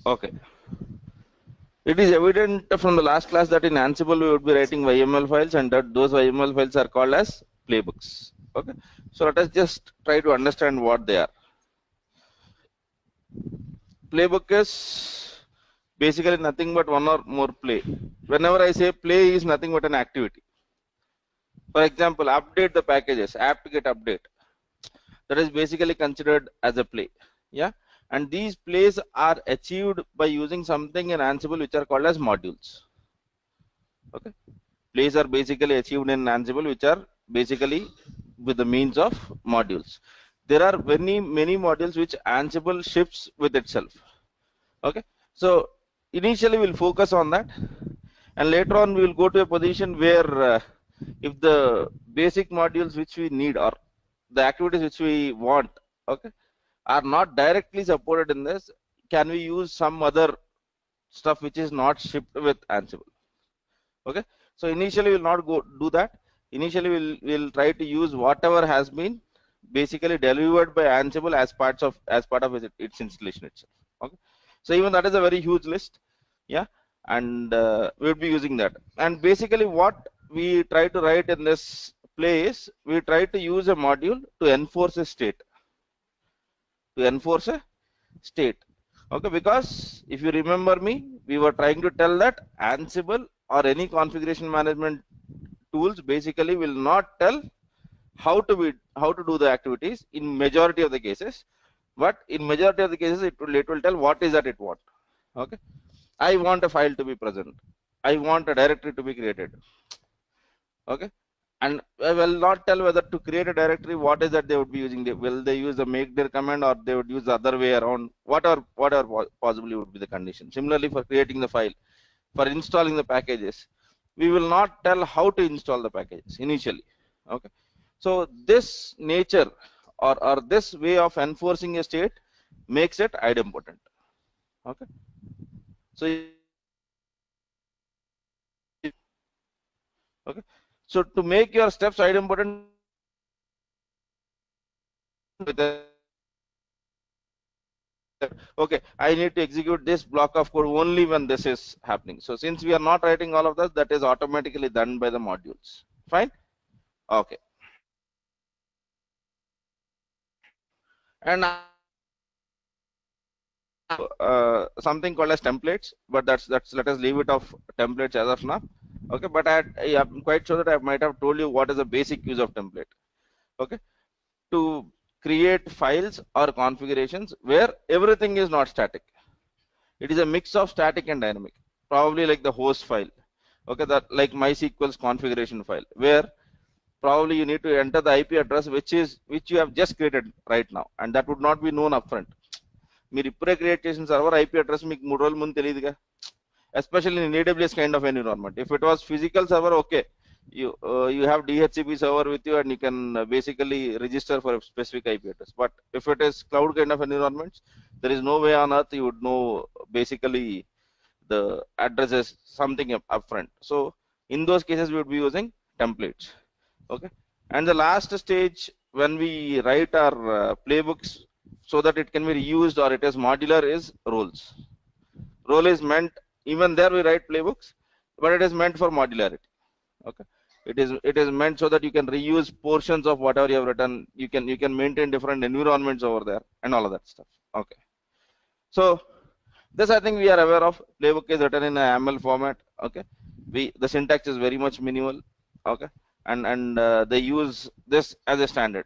Okay. It is evident from the last class that in Ansible we would be writing YML files, and that those YML files are called as playbooks. Okay. So let us just try to understand what they are. Playbook is basically nothing but one or more play. Whenever I say play is nothing but an activity. For example, update the packages, apt-get update. That is basically considered as a play. Yeah. And these plays are achieved by using something in Ansible which are called as modules. Okay. Plays are basically achieved in Ansible which are basically with the means of modules. There are many modules which Ansible ships with itself. Okay. So initially we'll focus on that, and later on we will go to a position where if the basic modules which we need or the activities which we want, okay, are not directly supported in this, can we use some other stuff which is not shipped with Ansible? Okay. So initially we'll not go do that. Initially we'll try to use whatever has been basically delivered by Ansible as part of its installation itself. Okay. So even that is a very huge list. Yeah. And we'll be using that. And basically what we try to write in this place, we try to use a module to enforce a state. To enforce a state. Okay, because if you remember me, we were trying to tell that Ansible or any configuration management tools basically will not tell how to do the activities in majority of the cases, but in majority of the cases it will tell what is that it want. Okay, I want a file to be present, I want a directory to be created. Okay, and I will not tell whether to create a directory what is that they would be using. Will they use the make dir command, or they would use the other way around? Whatever possibly would be the condition. Similarly, for creating the file, for installing the packages, we will not tell how to install the packages initially. Okay, so this nature or this way of enforcing a state makes it idempotent. Okay, so okay, so to make your steps idempotent with a okay, I need to execute this block of code only when this is happening. So since we are not writing all of that, that is automatically done by the modules. Fine. Okay. And something called as templates, but that's let us leave it off templates as of now. Okay, but I'm quite sure that I might have told you what is the basic use of template. Okay, to create files or configurations where everything is not static. It is a mix of static and dynamic, probably like the host file. Okay, that like MySQL's configuration file, where probably you need to enter the IP address which you have just created right now, and that would not be known upfront. మీరు ఇప్పుడే create చేసిన server IP address మీకు 3 రోజుల ముందు తెలియదుగా, especially in AWS kind of environment. If it was physical server, okay, you have DHCP server with you and you can basically register for a specific IP address. But if it is cloud kind of environments, there is no way on earth you would know basically the address is something upfront. So in those cases we would be using templates. Okay, and the last stage when we write our playbooks so that it can be reused or it is modular is roles. Role is meant, even there we write playbooks, but it is meant for modularity. Okay, it is meant so that you can reuse portions of whatever you have written. You can maintain different environments over there and all of that stuff. Okay, so this I think we are aware of. Playbook is written in a YAML format. Okay, the syntax is very much minimal. Okay, and they use this as a standard.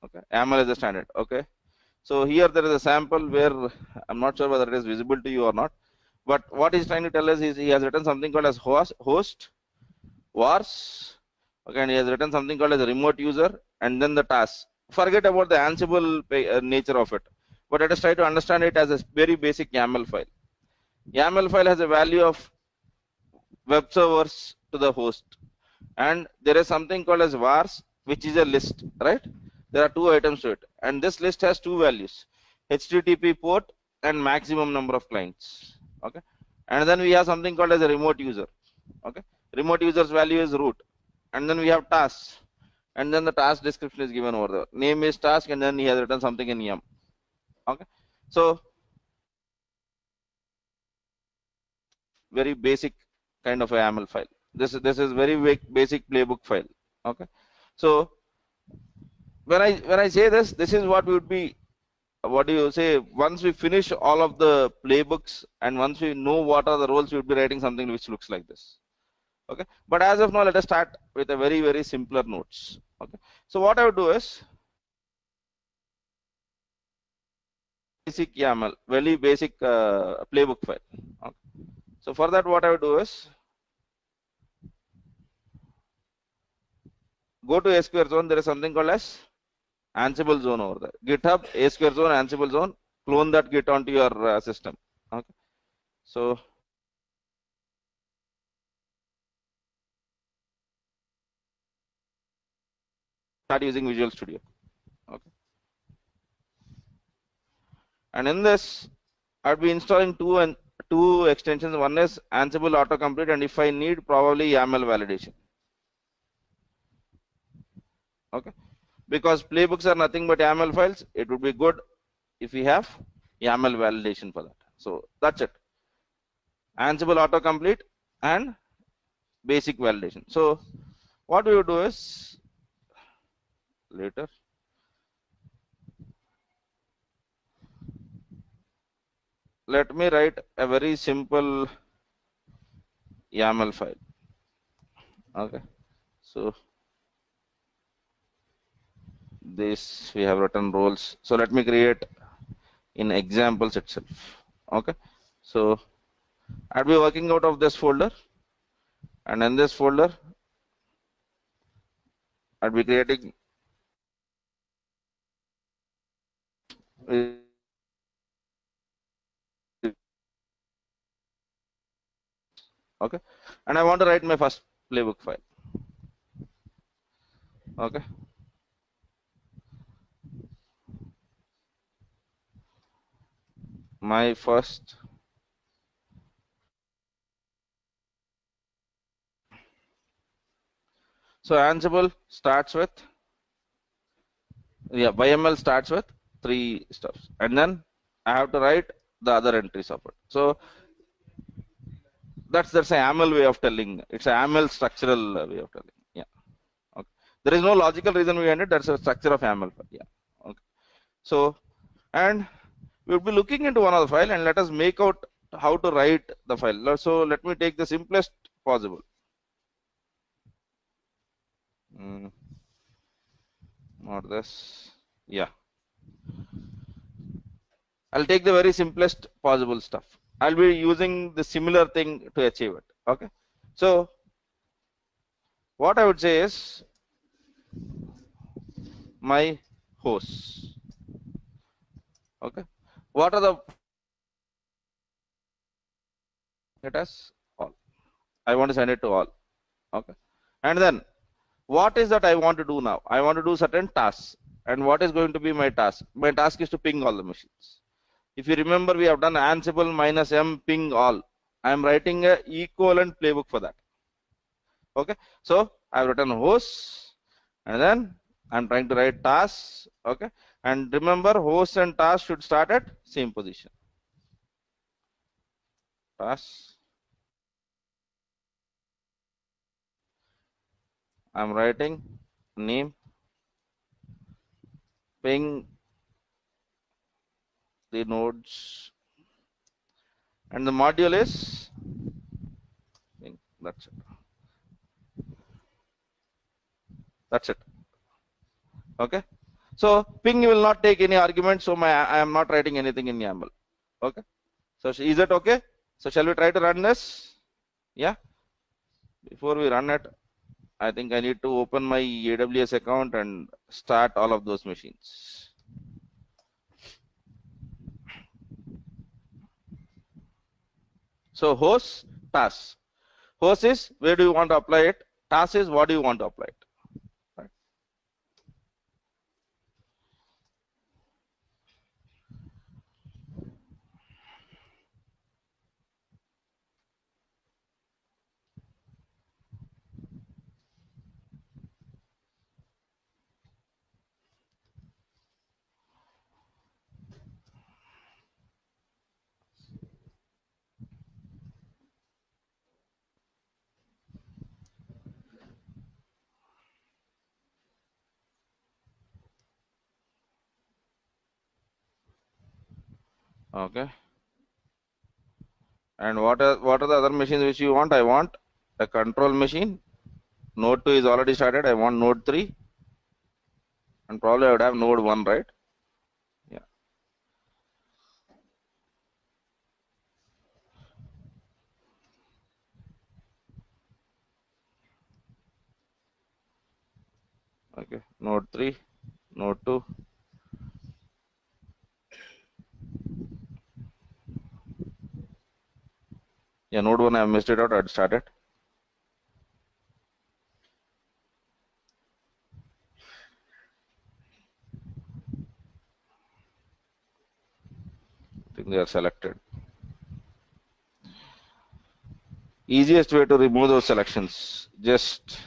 Okay, YAML is a standard. Okay, so here there is a sample where I'm not sure whether it is visible to you or not, but what he's trying to tell us is he has written something called as host vars. Okay, and he has written something called as a remote user, and then the task. Forget about the Ansible nature of it, but let us try to understand it as a very basic YAML file. YAML file has a value of web servers to the host, and there is something called as vars, which is a list, right? There are two items to it, and this list has two values: HTTP port and maximum number of clients. Okay, and then we have something called as a remote user. Okay, remote user's value is root, and then we have tasks, and then the task description is given over there. Name is task, and then he has written something in yum. Okay, so very basic kind of a YAML file. This is very basic playbook file. Okay, so when I say this is what would be, what do you say, once we finish all of the playbooks and once we know what are the roles, we would be writing something which looks like this. Okay, but as of now, let us start with a very simpler notes. Okay, so what I would do is basic YAML, very basic playbook file. Okay. So for that, what I would do is go to ASP.NET Zone. There is something called as Ansible zone over there. GitHub, ASP.NET Zone, Ansible zone. Clone that Git onto your system. Okay. So start using Visual Studio. Okay. And in this, I'd be installing two extensions. One is Ansible autocomplete, and if I need, probably YAML validation. Okay, because playbooks are nothing but YAML files. It would be good if we have YAML validation for that. So that's it. Ansible autocomplete and basic validation. So what we would do is later. Let me write a very simple YAML file. Okay, so this we have written roles. So let me create in examples itself. Okay, so I'll be working out of this folder, and in this folder I'll be creating okay, and I want to write my first playbook file. Okay, my first so Ansible starts with YML starts with three stuffs, and then I have to write the other entries of it. So that's a YAML way of telling. It's a YAML structural way of telling. Yeah. Okay. There is no logical reason behind it. That's a structure of YAML. Yeah. Okay. So and we'll be looking into one of the file, and let us make out how to write the file. So let me take the simplest possible. Not this. Yeah. I'll take the very simplest possible stuff. I'll be using the similar thing to achieve it. Okay. So what I would say is my hosts. Okay. What are the it as all. I want to send it to all. Okay. And then what is that I want to do now? I want to do certain tasks. And what is going to be my task? My task is to ping all the machines. If you remember, we have done Ansible -m ping all. I am writing a equivalent playbook for that. Okay, so I've written hosts, and then I'm trying to write tasks. Okay, and remember, hosts and tasks should start at same position. Tasks. I'm writing name, ping the nodes, and the module is ping. That's it. That's it. Okay. So ping will not take any argument. So I am not writing anything in YAML. Okay. So is it okay? So shall we try to run this? Yeah. Before we run it, I think I need to open my AWS account and start all of those machines. So host, task. Host is where do you want to apply it? Task is what do you want to apply it? Right. Okay. And what are the other machines which you want? I want a control machine. Node 2 is already started. I want node 3, and probably I would have node 1, right? Yeah. Okay. Node 3, node 2. Yeah, node 1 I have missed it out. I'd started. I think they are selected. Easiest way to remove those selections, just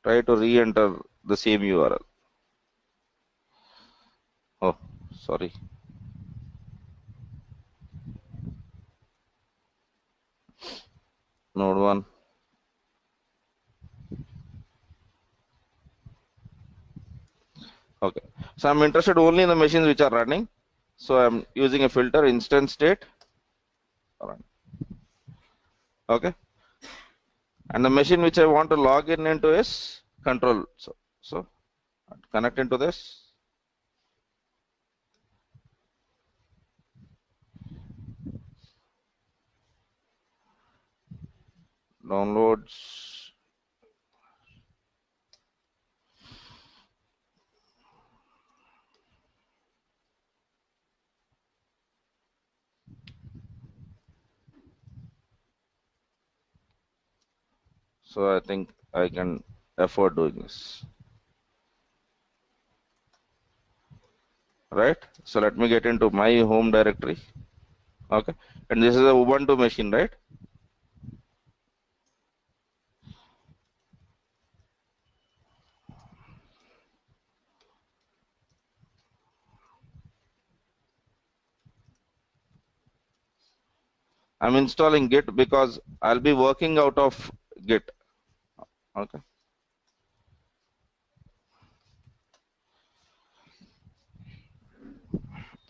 try to re-enter the same URL. Oh, sorry. Node 1. Okay. So I'm interested only in the machines which are running. So I'm using a filter instance state. Okay. And the machine which I want to log in into is control. So connect into this. Downloads. So I think I can afford doing this. Right. So let me get into my home directory. Okay. And this is a Ubuntu machine, right? I'm installing Git because I'll be working out of Git. Okay.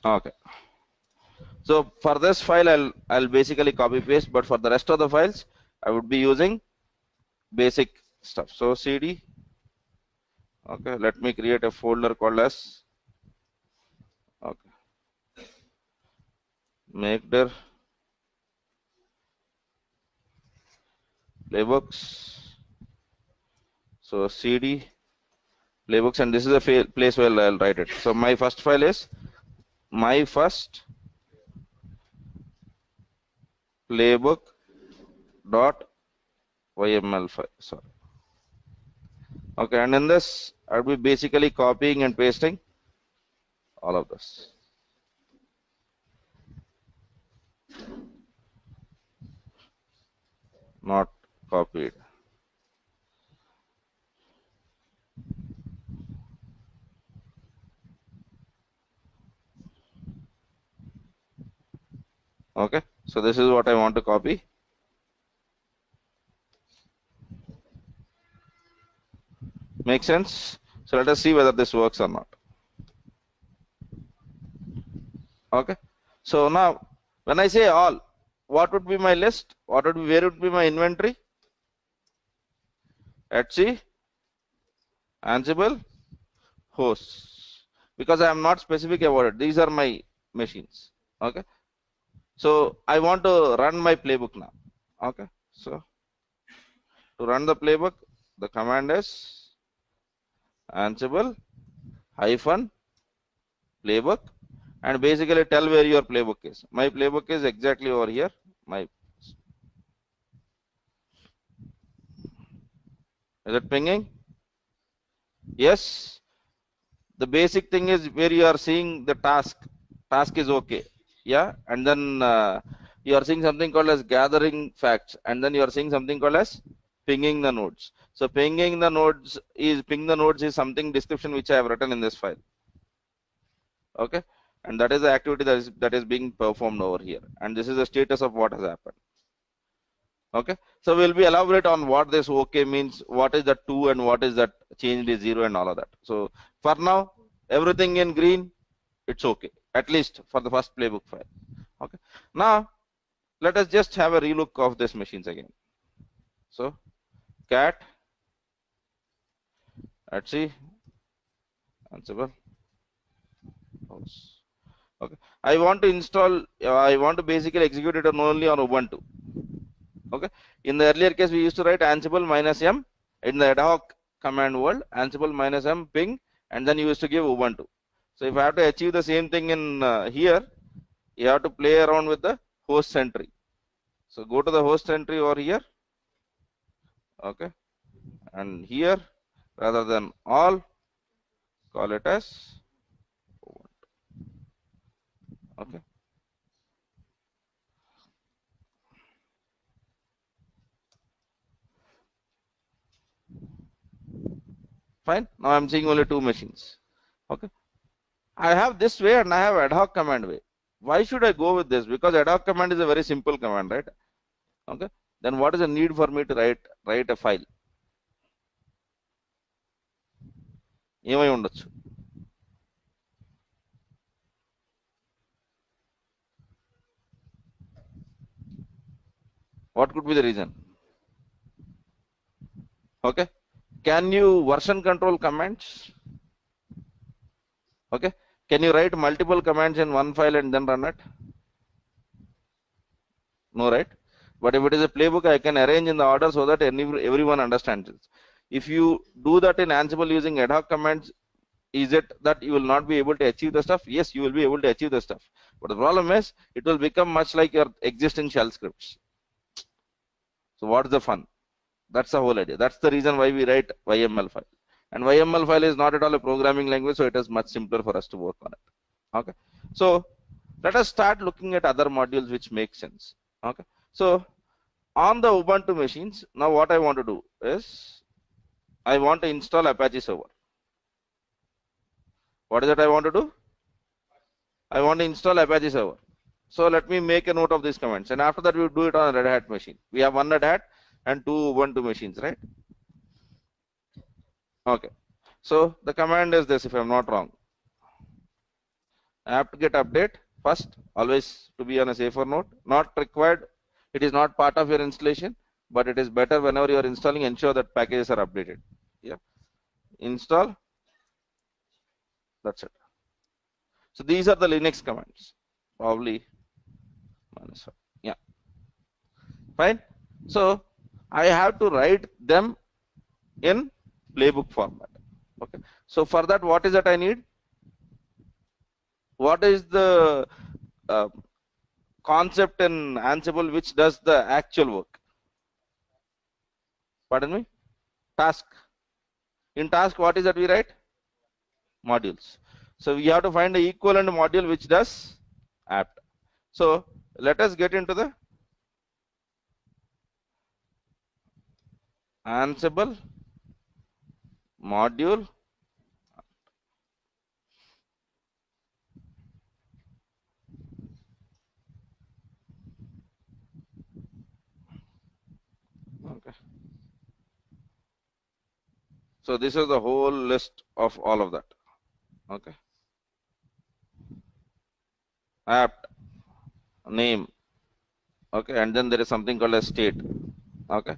Okay. So for this file, I'll basically copy paste, but for the rest of the files, I would be using basic stuff. So cd. Okay. Let me create a folder called as. Okay. Make dir playbooks. So cd playbooks, and this is a place where I'll write it. So my first file is my first playbook dot yml file. Sorry. Okay, and in this, I'll be basically copying and pasting all of this. Not copied. Okay, so this is what I want to copy. Make sense? So let us see whether this works or not. Okay, so now when I say all, what would be my list? Where would be my inventory? Etsy, Ansible, hosts, because I am not specific about it. These are my machines. Okay, so I want to run my playbook now. Okay, so to run the playbook, the command is Ansible hyphen playbook, and basically tell where your playbook is. My playbook is exactly over here. Is it pinging? Yes. The basic thing is where you are seeing the task. Task is okay. Yeah. And then you are seeing something called as gathering facts. And then you are seeing something called as pinging the nodes. So ping the nodes is something description which I have written in this file. Okay. And that is the activity that is being performed over here. And this is the status of what has happened. Okay, so we'll be elaborate on what this OK means, what is that 2 and what is that changed is 0 and all of that. So for now, everything in green, it's okay. at least for the first playbook file. Okay. Now let us just have a relook of these machines again. So cat etc Ansible house. Okay. I want to install. I want to basically execute it only on Ubuntu. Okay. In the earlier case, we used to write Ansible -m in the ad hoc command world, Ansible -m ping, and then you used to give Ubuntu. So if I have to achieve the same thing in here, you have to play around with the host entry. So go to the host entry over here. Okay. And here, rather than all, call it as Ubuntu. Okay. Fine. Now I'm seeing only 2 machines. Okay. I have this way and I have ad hoc command way. Why should I go with this? Because ad hoc command is a very simple command, right? Okay. Then what is the need for me to write a file? ఏమై ఉండొచ్చు? What could be the reason? Okay. Can you version control commands? Okay. Can you write multiple commands in one file and then run it? No, right? But if it is a playbook, I can arrange in the order so that everyone understands it. If you do that in Ansible using ad hoc commands, is it that you will not be able to achieve the stuff? Yes, you will be able to achieve the stuff. But the problem is, it will become much like your existing shell scripts. So what's the fun? That's the whole idea. That's the reason why we write YML file. And YML file is not at all a programming language, so it is much simpler for us to work on it. Okay. So let us start looking at other modules which make sense. Okay. So on the Ubuntu machines, now what I want to do is I want to install Apache server. What is it I want to do? I want to install Apache server. So let me make a note of these commands, and after that we will do it on a Red Hat machine. We have one Red Hat and 2 Ubuntu machines, right? Okay. So the command is this, if I'm not wrong. apt-get update first, always to be on a safer note. Not required. It is not part of your installation, but it is better whenever you are installing, ensure that packages are updated. Yeah. Install. That's it. So these are the Linux commands. Probably minus 5. Yeah. Fine. So I have to write them in playbook format. Okay. So for that, what is that I need? What is the concept in Ansible which does the actual work? Pardon me? Task. In task, what is that we write? Modules. So we have to find the equivalent module which does apt. So let us get into the Ansible module. Okay. So this is the whole list of all of that. Okay. Apt name. Okay, and then there is something called a state. Okay.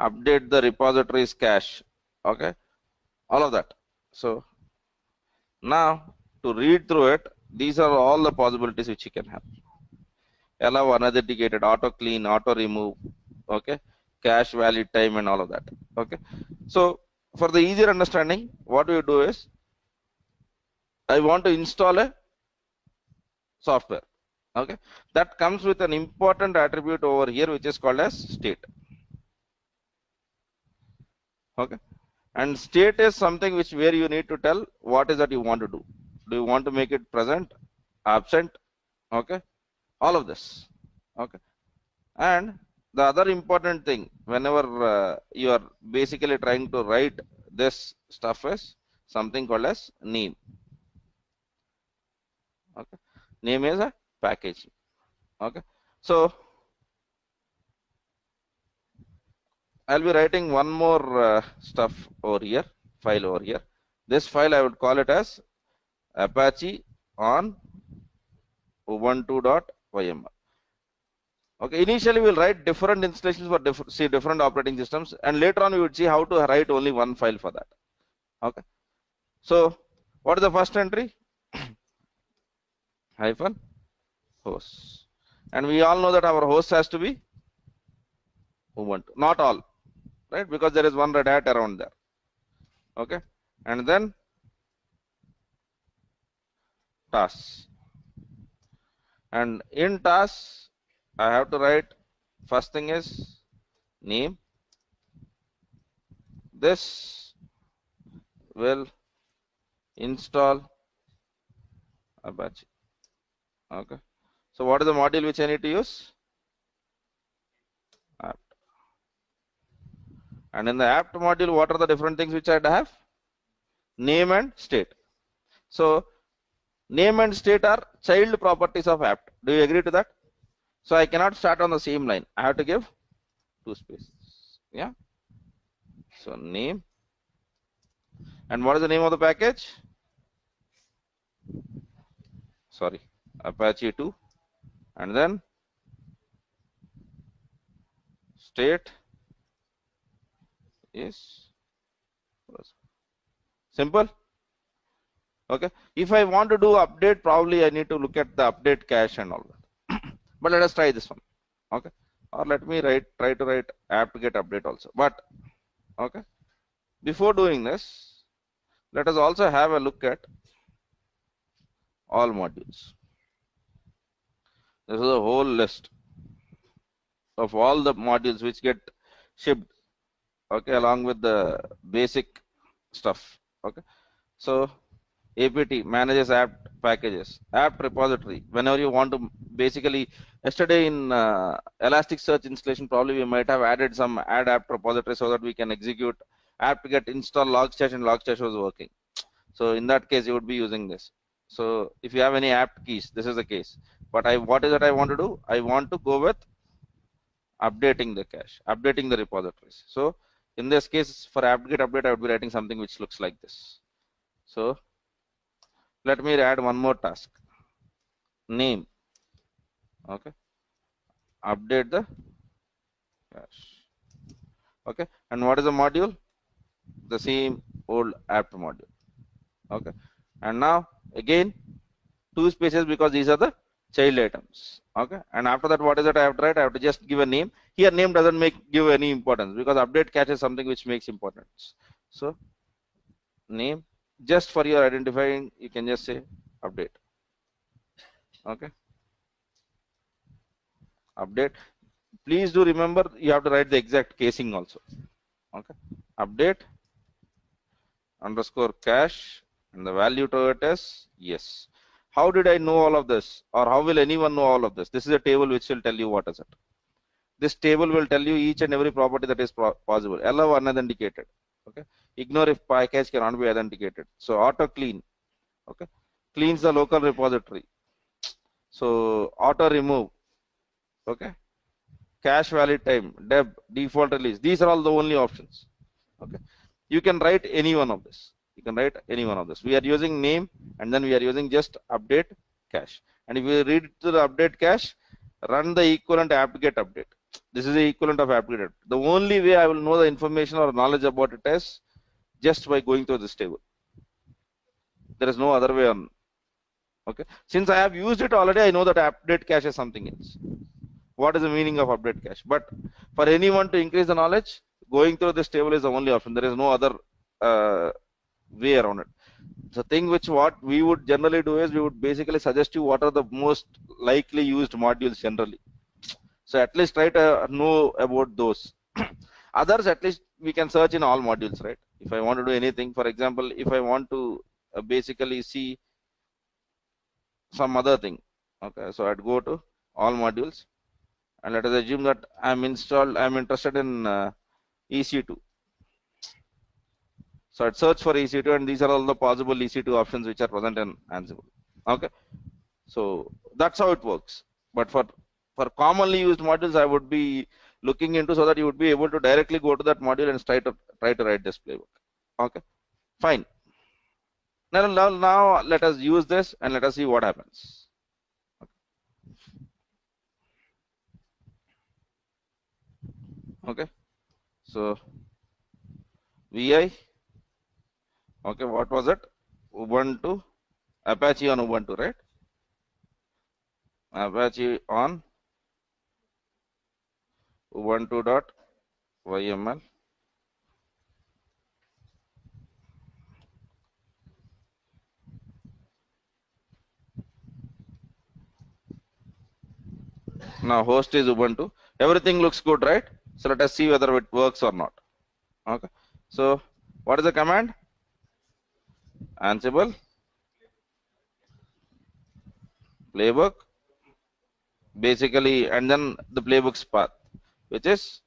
Update the repository's cache. Okay. All of that. So now to read through it, these are all the possibilities which you can have. Allow unauthenticated, auto clean, auto remove. Okay. Cache valid time and all of that. Okay. So for the easier understanding, what we do is I want to install a software. Okay. That comes with an important attribute over here which is called as state. Okay. And state is something which where you need to tell what is that you want to do. Do you want to make it present, absent? Okay. All of this. Okay. And the other important thing whenever you are basically trying to write this stuff is something called as name. Okay. Name is a package. Okay. So I'll be writing one more stuff over here, file over here. This file I would call it as Apache on ubuntu.yml. Okay, initially we'll write different installations for different operating systems, and later on we would see how to write only one file for that. Okay, so what is the first entry? Hyphen host, and we all know that our host has to be Ubuntu. Not all, right? Because there is one Red Hat around there. Okay, and then tasks, and in tasks I have to write first thing is name. This will install Apache. Okay, so what is the module which I need to use? Apt. And in the apt module, what are the different things which I have? Name and state. So name and state are child properties of apt. Do you agree to that? So I cannot start on the same line. I have to give two spaces. Yeah. So name. And what is the name of the package? Sorry, Apache 2. And then state is simple. Okay. If I want to do update, probably I need to look at the update cache and all that. But let us try this one. Okay. Or let me try to write apt-get update also. But okay. Before doing this, let us also have a look at all modules. This is a whole list of all the modules which get shipped, okay, along with the basic stuff. Okay, so apt manages apt packages, apt repository. Whenever you want to, basically, yesterday in Elasticsearch installation, probably we might have added some add apt repository so that we can execute apt-get install logstash, and logstash was working. So in that case, you would be using this. So if you have any apt keys, this is the case. But what is that I want to do? I want to go with updating the cache, updating the repositories. So in this case, for apt-get update, I would be writing something which looks like this. So let me add one more task. Name. Okay. Update the cache. Okay. And what is the module? The same old apt module. Okay. And now again, two spaces because these are the child items. Okay. And after that, what is it I have to write? I have to just give a name. Here name doesn't give any importance because update cache is something which makes importance. So name, just for your identifying, you can just say update. Okay. Update. Please do remember you have to write the exact casing also. Okay. Update underscore cache, and the value to it is yes. How did I know all of this, or how will anyone know all of this? This is a table which will tell you what is it. This table will tell you each and every property that is possible. Allow unauthenticated. Okay. Ignore if package cannot be authenticated. So auto clean. Okay. Cleans the local repository. So auto remove. Okay. Cache valid time, deb, default release. These are all the only options. Okay. You can write any one of this. You can write any one of this. We are using name, and then we are using just update cache. And if you read to the update cache, run the equivalent apt-get update. This is the equivalent of apt-get. The only way I will know the information or knowledge about it is just by going through this table. There is no other way on. Okay. Since I have used it already, I know that update cache is something else. What is the meaning of update cache? But for anyone to increase the knowledge, going through this table is the only option. There is no other way around it. The thing which what we would generally do is we would basically suggest you what are the most likely used modules generally. So at least try to know about those. Others, at least we can search in all modules, right? If I want to do anything, for example, if I want to basically see some other thing, okay, so I'd go to all modules, and let us assume that I'm interested in EC2. So I'd search for EC2, and these are all the possible EC2 options which are present in Ansible. Okay, so that's how it works. But for commonly used modules, I would be looking into so that you would be able to directly go to that module and try to write this playbook. Okay, fine. Now let us use this and let us see what happens. Okay. Okay, so vi, okay, what was it? Ubuntu, Apache on Ubuntu, right? Apache on ubuntu.yml. Now host is Ubuntu. Everything looks good, right? So let us see whether it works or not. Okay. So what is the command? Ansible playbook, basically, and then the playbook's path, which is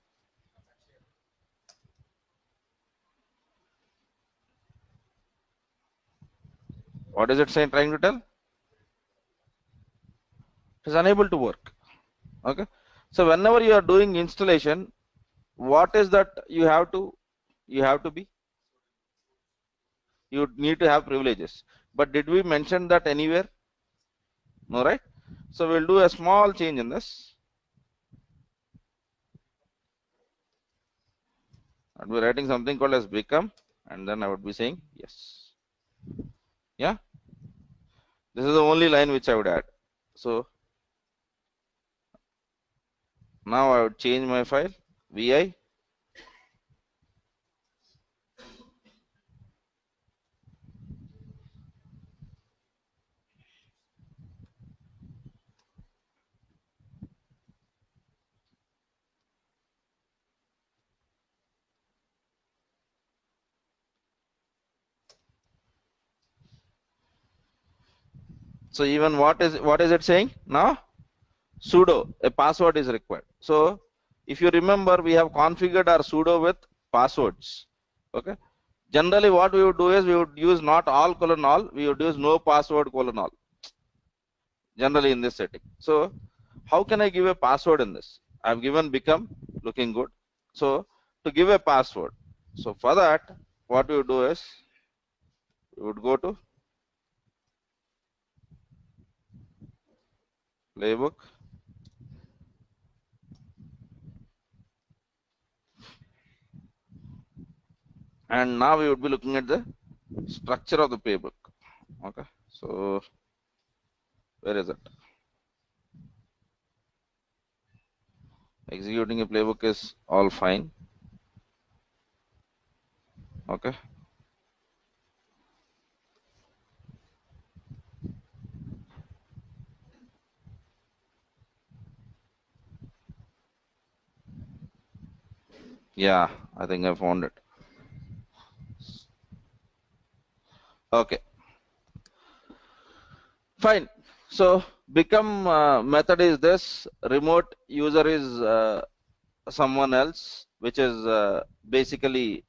what is it saying? Trying to tell? It is unable to work. Okay. So whenever you are doing installation, what is that you have to be? You need to have privileges. But did we mention that anywhere? No, right? So we'll do a small change in this. I'll be writing something called as become, and then I would be saying yes. Yeah, this is the only line which I would add. So now I would change my file vi. So even what is it saying now? Sudo, a password is required. So if you remember, we have configured our sudo with passwords. Okay. Generally, what we would do is we would use not all colon all. We would use no password colon all. Generally in this setting. So how can I give a password in this? I've given become, looking good. So to give a password, so for that, what we would do is we would go to playbook, and now we would be looking at the structure of the playbook. Okay, so where is it? Executing a playbook is all fine. Okay. Yeah, I think I found it. Okay, fine. So become method is this, remote user is someone else, which is basically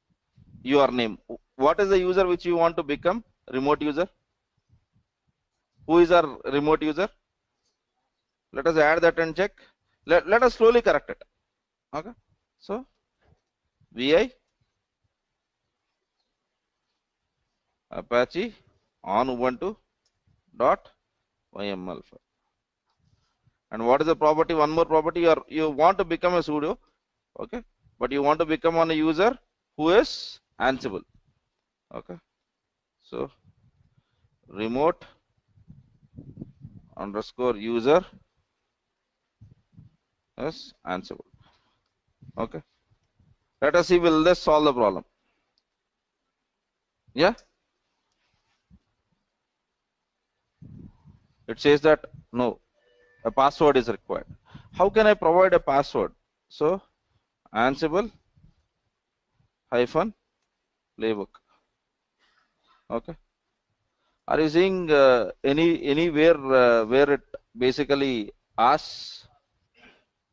your name. What is the user which you want to become? Remote user. Who is our remote user? Let us add that and check. Let us slowly correct it. Okay. So vi Apache on Ubuntu dot yml file. And what is the property? One more property. You want to become a sudo. Okay. But you want to become on a user who is Ansible. Okay. So remote underscore user is Ansible. Okay. Let us see, will this solve the problem? Yeah. It says that no, a password is required. How can I provide a password? So Ansible hyphen playbook. Okay. Are you seeing anywhere where it basically asks?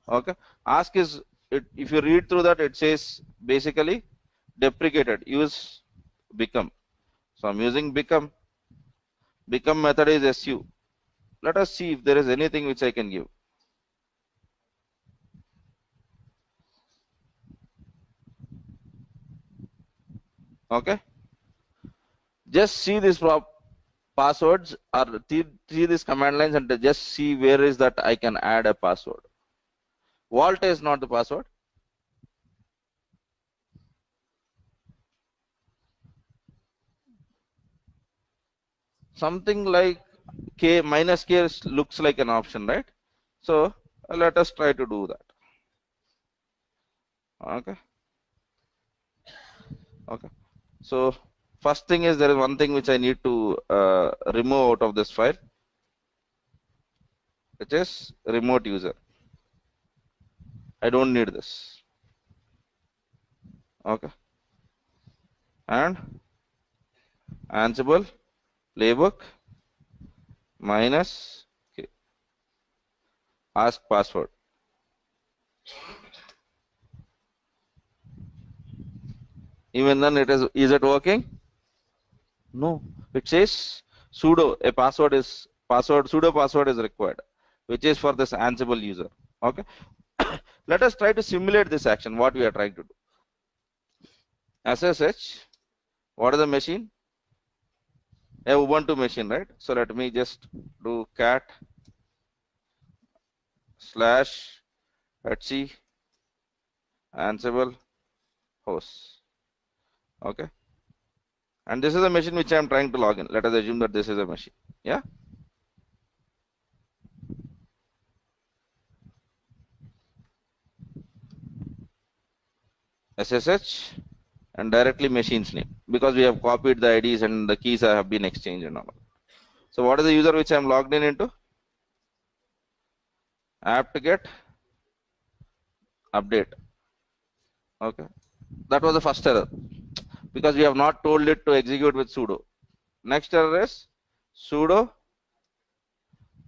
Okay. Ask is it, if you read through that, it says basically deprecated. Use become. So I'm using become. Become method is su. Let us see if there is anything which I can give. Okay. Just see this passwords or see these command lines and just see where is that I can add a password. Vault is not the password. something like k minus k looks like an option, right? So let us try to do that. Okay. Okay. So first thing is there is one thing which I need to remove out of this file, which is remote user. I don't need this. Okay. And Ansible playbook minus k, ask password. Even then is it working? No, it says sudo a password is pseudo password is required, which is for this Ansible user. Okay. Let us try to simulate this action, what we are trying to do. SSH, what is the machine? A Ubuntu machine, right? So let me just do cat / etc Ansible host. Okay. And this is a machine which I am trying to log in. Let us assume that this is a machine. Yeah. SSH and directly machine's name, because we have copied the IDs and the keys have been exchanged and all. So what is the user which I am logged in into? apt-get update. Okay. That was the first error, because we have not told it to execute with sudo. Next error is sudo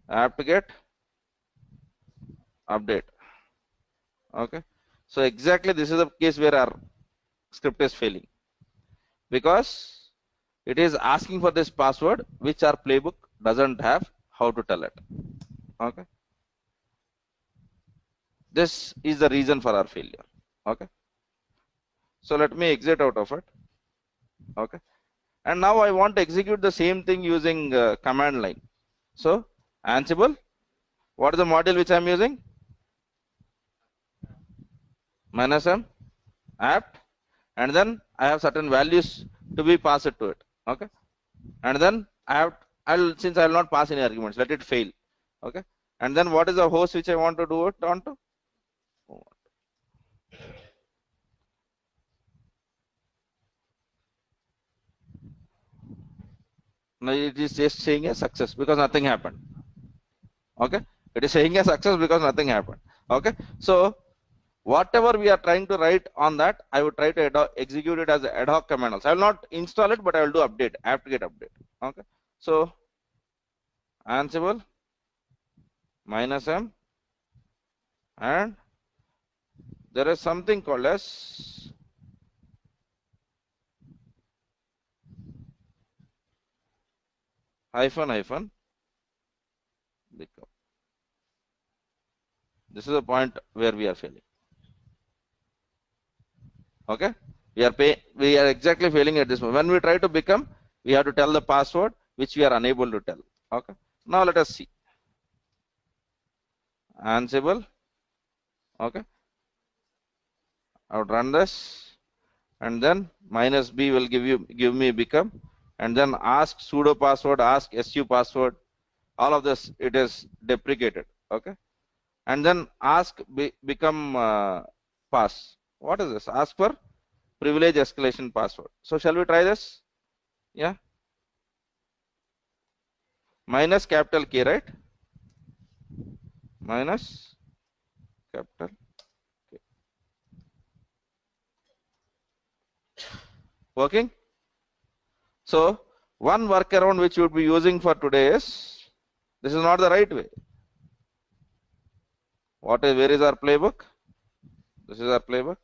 apt-get update. Okay. So exactly this is the case where our script is failing, because it is asking for this password which our playbook doesn't have how to tell it. Okay. This is the reason for our failure. Okay. So let me exit out of it. Okay. And now I want to execute the same thing using command line. So Ansible, what is the module which I am using? -m apt, and then I have certain values to be passed to it. Okay. And then since I will not pass any arguments, let it fail. Okay. And then what is the host which I want to do it onto? Now it is just saying a success because nothing happened. Okay. It is saying a success because nothing happened. Okay. So whatever we are trying to write on that, I would try to execute it as an ad hoc command. Also, I will not install it, but I will do update, apt-get update. Okay. So Ansible -m, and there is something called as --. This is the point where we are failing. Okay. We are exactly failing at this moment. When we try to become, we have to tell the password which we are unable to tell. Okay. Now let us see. Ansible. Okay. I would run this, and then -b will give me become, and then ask sudo password, ask su password. All of this it is deprecated. Okay. And then ask become pass. What is this? Ask for privilege escalation password. So shall we try this? Yeah. Minus capital K, right? Minus capital K. Working? So one workaround which you would be using for today is, this is not the right way. Where is our playbook? This is our playbook.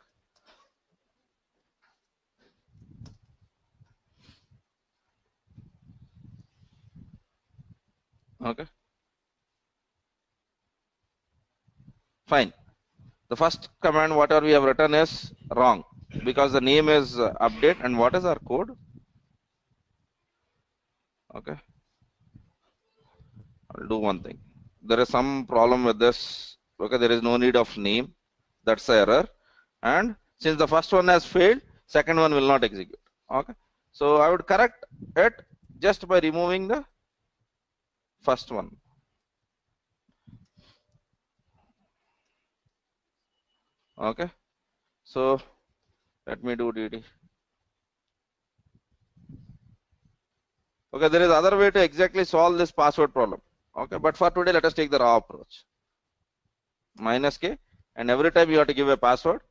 Okay. Fine. The first command whatever we have written is wrong, because the name is update, and what is our code? Okay. I'll do one thing. There is some problem with this. Okay, there is no need of name. That's the error. And since the first one has failed, second one will not execute. Okay. So I would correct it just by removing the first one. Okay, so let me do dd. Okay, there is other way to exactly solve this password problem. Okay, but for today let us take the raw approach. Minus k, and every time you have to give a password.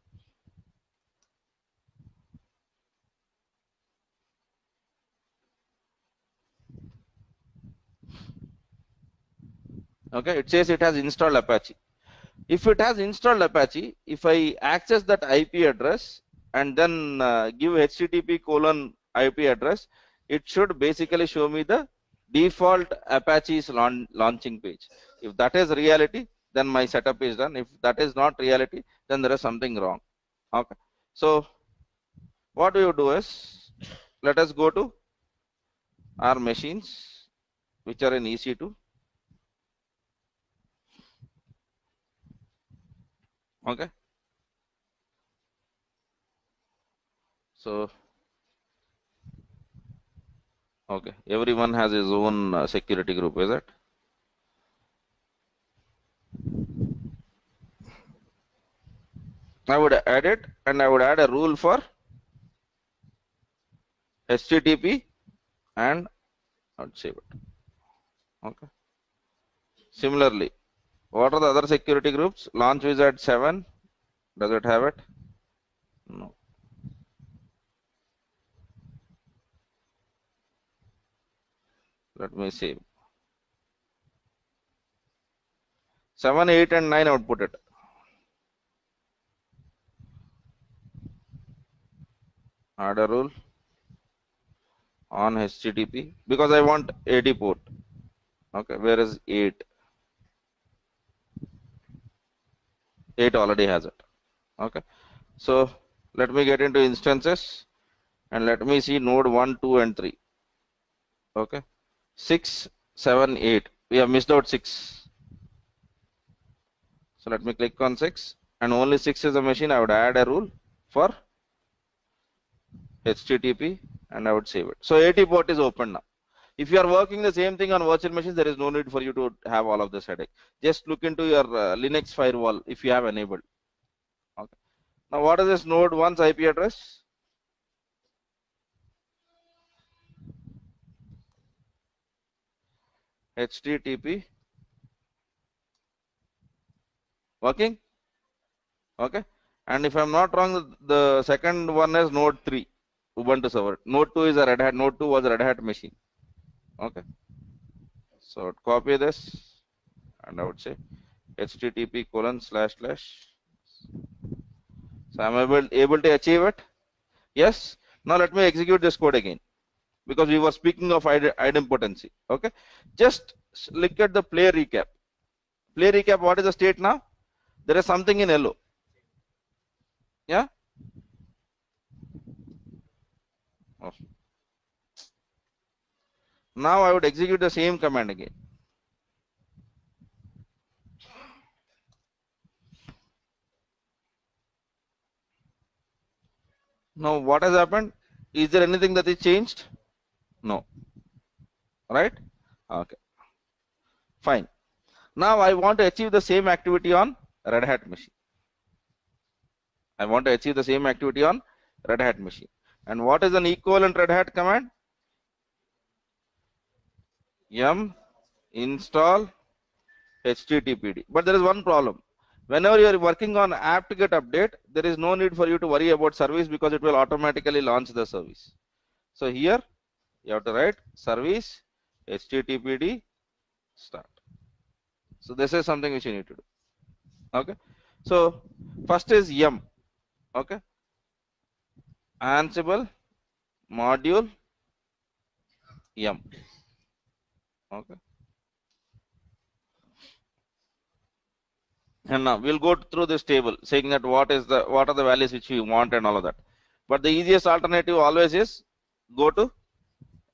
Okay, it says it has installed Apache. If it has installed Apache, if I access that IP address and then give HTTP colon IP address, it should basically show me the default Apache's launching page. If that is reality, then my setup is done. If that is not reality, then there is something wrong. Okay, so what do you do is, let us go to our machines which are in EC2. Okay, so okay, everyone has his own security group, is it? I would add it, and I would add a rule for HTTP, and I would save it. Okay. Similarly, what are the other security groups? Launch wizard 7. Does it have it? No. Let me save. 7, 8, and 9. I would put it. Add a rule on HTTP because I want 80 port. Okay. Where is 8? 8 already has it. Okay. So let me get into instances and let me see node 1, 2, and 3. Okay. 6, 7, 8. We have missed out 6. So let me click on 6, and only 6 is the machine. I would add a rule for HTTP and I would save it. So 80 port is open now. If you are working the same thing on virtual machines, there is no need for you to have all of this headache. Just look into your Linux firewall if you have enabled. Okay. Now what is this node 1's IP address? HTTP. Working? Okay. And if I'm not wrong, the second one is node 3, Ubuntu server. Node 2 is a Red Hat. Node 2 was a Red Hat machine. Okay. So copy this, and I would say HTTP colon slash slash. So I'm able to achieve it. Yes. Now let me execute this code again because we were speaking of idempotency. Okay. Just look at the play recap. Play recap. What is the state now? There is something in yellow. Yeah. Oh. Now I would execute the same command again. Now what has happened? Is there anything that is changed? No. Right? Okay. Fine. Now I want to achieve the same activity on Red Hat machine. I want to achieve the same activity on Red Hat machine. And what is an equivalent Red Hat command? Yum install HTTPD. But there is one problem. Whenever you are working on apt-get update, there is no need for you to worry about service because it will automatically launch the service. So here you have to write service HTTPD start. So this is something which you need to do. Okay. So first is yum. Okay. Ansible module yum. Okay. And now we'll go through this table saying that what are the values which we want and all of that. But the easiest alternative always is go to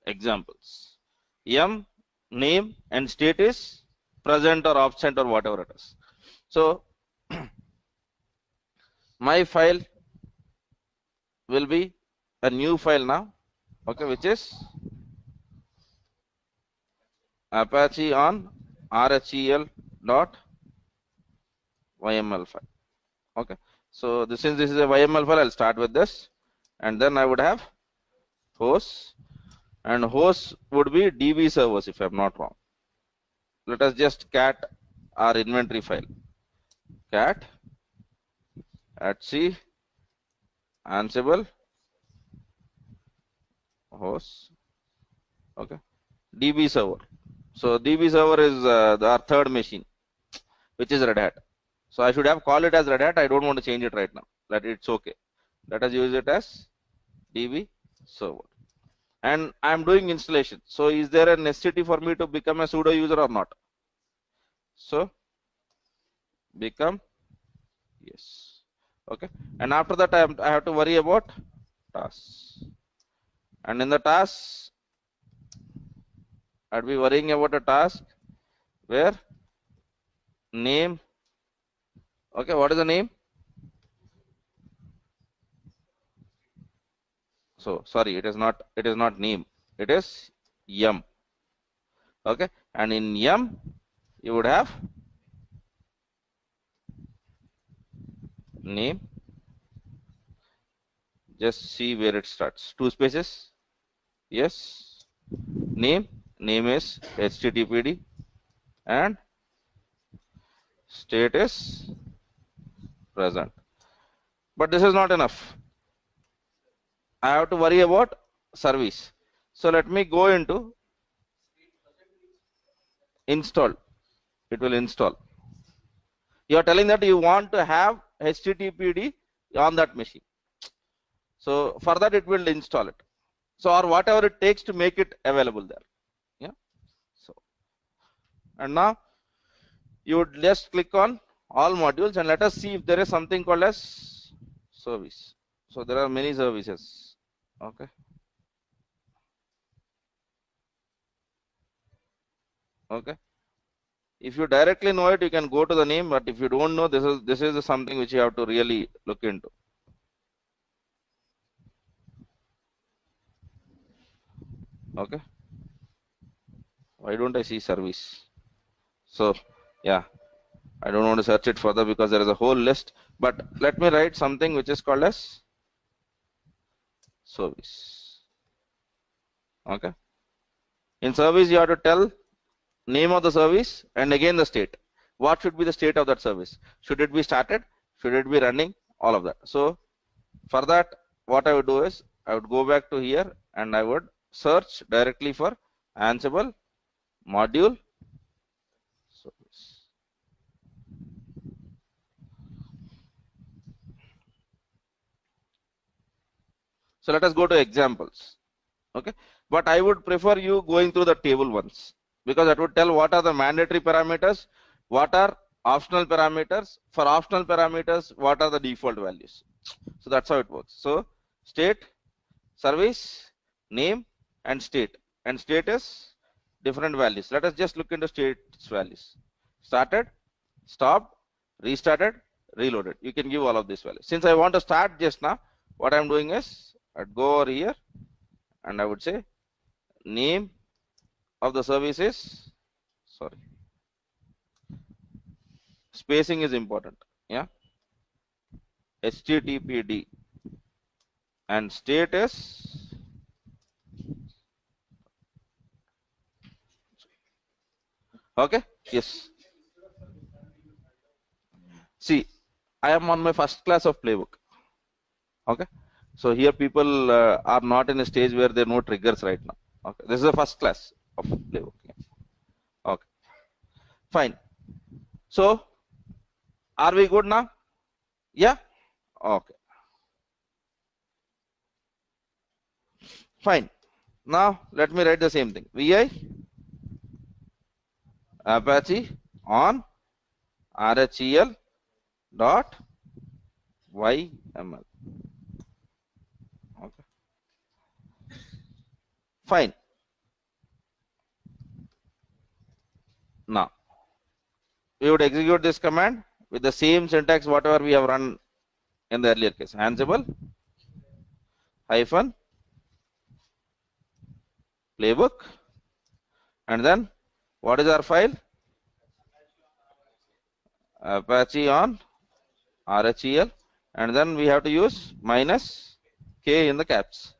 examples. Yum name and state is present or absent or whatever it is. So my file will be a new file now, okay, which is Apache on RHEL dot YML file. Okay, so since this is a YML file, I'll start with this, and then I would have hosts, and hosts would be DB servers if I'm not wrong. Let us just cat our inventory file, cat etc Ansible hosts. Okay, DB server. So DB server is our third machine, which is Red Hat. So I should have called it as Red Hat. I don't want to change it right now. That it's okay. Let us use it as DB server. And I'm doing installation. So is there a necessity for me to become a sudo user or not? So become yes. Okay. And after that, I have to worry about tasks. And in the tasks, I'd be worrying about a task where name. Okay, what is the name? So sorry, it is not name. It is yum. Okay, and in yum you would have name. Just see where it starts. Two spaces. Yes. Name is httpd and state is present. But this is not enough. I have to worry about service. So let me go into install. It will install. You are telling that you want to have httpd on that machine. So for that it will install it. So or whatever it takes to make it available there. Yeah. So and now you would just click on all modules and let us see if there is something called as service. So there are many services. Okay. Okay. If you directly know it, you can go to the name, but if you don't know, this is something which you have to really look into. Okay. Why don't I see service? So yeah, I don't want to search it further because there is a whole list. But let me write something which is called as service. Okay. In service, you have to tell name of the service and again the state. What should be the state of that service? Should it be started? Should it be running? All of that. So for that, what I would do is I would go back to here and I would search directly for Ansible module service. So let us go to examples. Okay, but I would prefer you going through the table once because that would tell what are the mandatory parameters, what are optional parameters. For optional parameters, what are the default values. So that's how it works. So state, service, name, and state. And state is different values. Let us just look into state's values. Started, stopped, restarted, reloaded. You can give all of these values. Since I want to start just now, what I'm doing is I'd go over here and I would say name of the service is, sorry, spacing is important. Yeah, httpd and state is okay. Yes. See, I am on my first class of playbook. Okay. So here people are not in a stage where there are no triggers right now. Okay. This is the first class of playbook. Yeah. Okay. Fine. So are we good now? Yeah. Okay. Fine. Now let me write the same thing. Vi Apache on RHEL dot YML. Okay. Fine. Now we would execute this command with the same syntax whatever we have run in the earlier case. Ansible hyphen playbook and then What is our file? Apache on RHEL, and then we have to use minus K in the caps,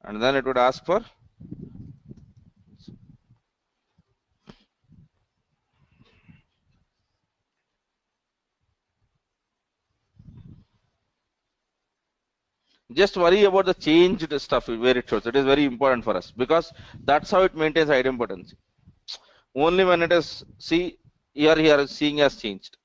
and then it would ask for just worry about the changed stuff where it shows. It is very important for us because that's how it maintains idempotency. Only when it is see here seeing has changed.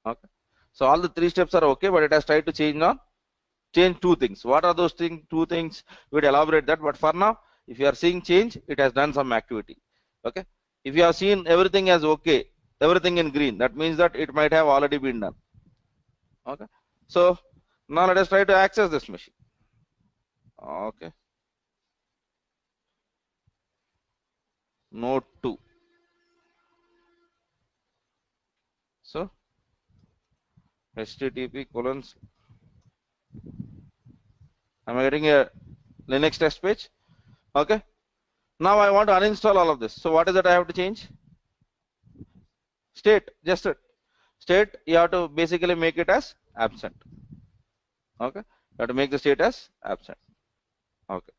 Okay, so all the three steps are okay, but it has tried to change two things. What are those two things? We'd elaborate that, but for now, if you are seeing change, it has done some activity. Okay, if you have seen everything as okay, everything in green, that means that it might have already been done. Okay, so now let us try to access this machine. Okay, node 2. So http colon. Am I getting a Linux test page? Okay, now I want to uninstall all of this. So what is that I have to change? State, just it. State, you have to basically make it as absent. Okay, you have to make the state as absent. Okay,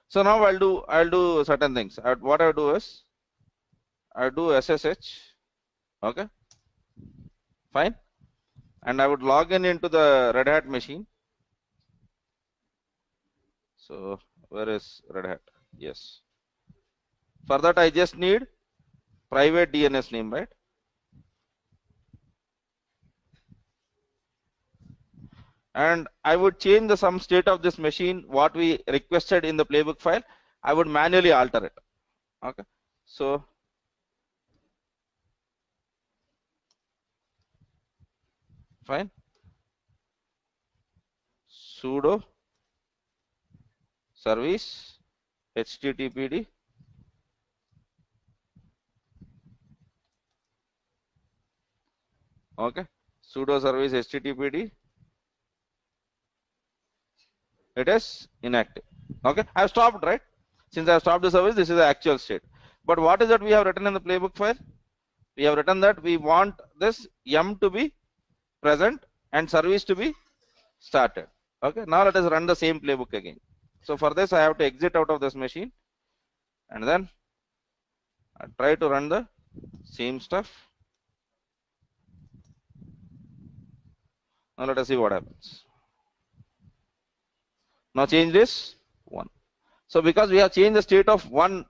so now I'll do certain things. What I do is I do SSH. Okay, fine, and I would log in into the Red Hat machine. So where is Red Hat? Yes. For that I just need private DNS name, right? And I would change some state of this machine, what we requested in the playbook file. I would manually alter it. Okay, so fine, sudo service httpd okay, sudo service httpd, it is inactive. Okay, I have stopped, right? Since I have stopped the service, this is the actual state. But what is that we have written in the playbook file? We have written that we want this yum to be present and service to be started. Okay, now let us run the same playbook again. So for this I have to exit out of this machine and then I try to run the same stuff. Now let us see what happens. Now change this 1. So because we have changed the state of one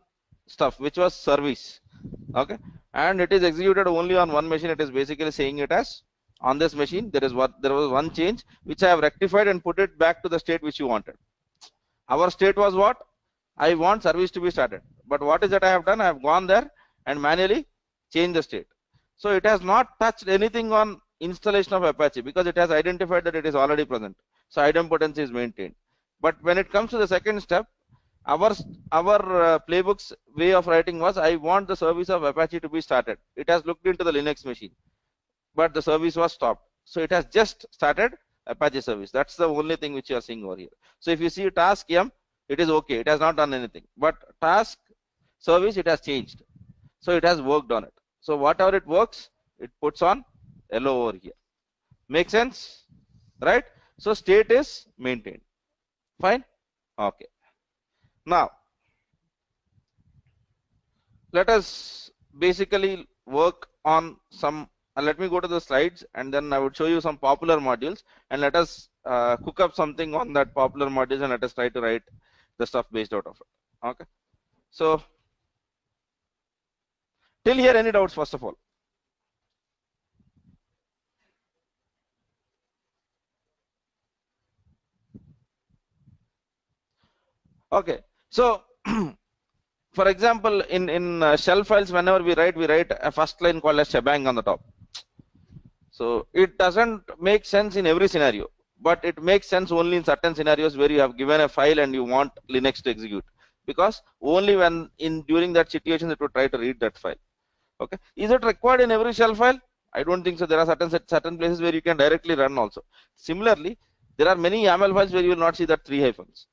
stuff which was service, okay, and it is executed only on one machine, it is basically saying it as on this machine there was one change which I have rectified and put it back to the state which you wanted. Our state was what? I want service to be started. But what is that I have done? I have gone there and manually changed the state. So it has not touched anything on installation of Apache because it has identified that it is already present. So idempotency is maintained. But when it comes to the second step, our playbook's way of writing was I want the service of Apache to be started. It has looked into the Linux machine, but the service was stopped. So it has just started Apache service. That's the only thing which you are seeing over here. So if you see task yum, it is okay. It has not done anything. But task service, it has changed. So it has worked on it. So whatever it works, it puts on yellow over here. Make sense? Right? So state is maintained. Fine? Okay. Now, let us basically work on some. Let me go to the slides and then I would show you some popular modules and let us cook up something on that popular modules and let us try to write the stuff based out of it. Okay. So, till here, any doubts first of all? Okay. So, for example, in shell files, whenever we write a first line called as shebang on the top. So it doesn't make sense in every scenario, but it makes sense only in certain scenarios where you have given a file and you want Linux to execute, because only when during that situation it would try to read that file. Okay, is it required in every shell file? I don't think so. There are certain places where you can directly run also. Similarly, there are many YAML files where you will not see that 3 hyphens.